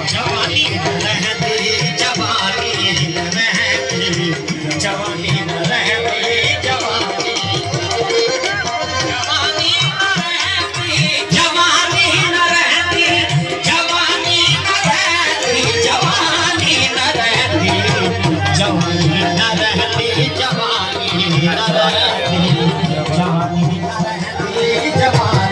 जवानी न रहती, जवानी न रहती, जवानी न रहती, जवानी, जवानी न रहती, जवानी न रहती, जवानी न रहती, जवानी न रहती, जवानी न रहती, जवानी न रहती, जवानी न रहती, जवानी।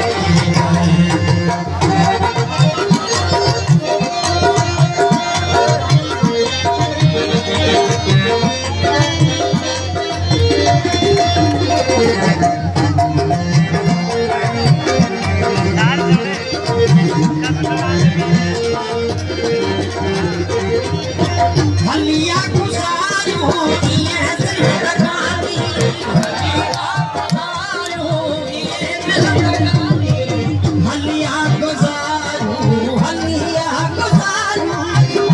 हलिया गुजार होती है जिंदगानी, हलिया गुजार, हलिया गुजार,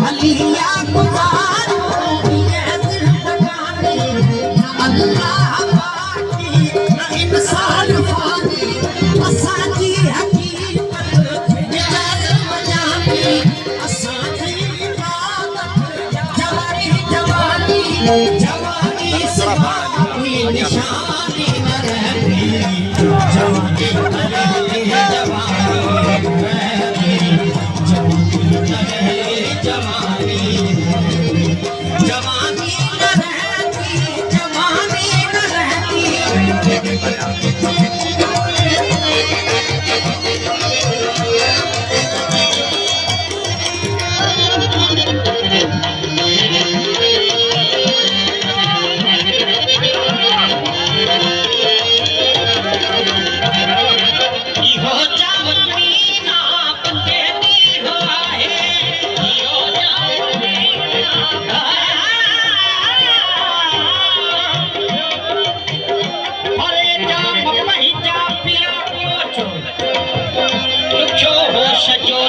हलिया गुजार होती है जिंदगानी, अल्लाह बाकी न इंसान फानी, असाजी हकीकत याद मजानी, असाजी जवानी सिवानी निशानी न रहती, जवानी न रहती, जवानी न रहती, जवानी न रहती, जवानी न रहती, जवानी न रहती। जो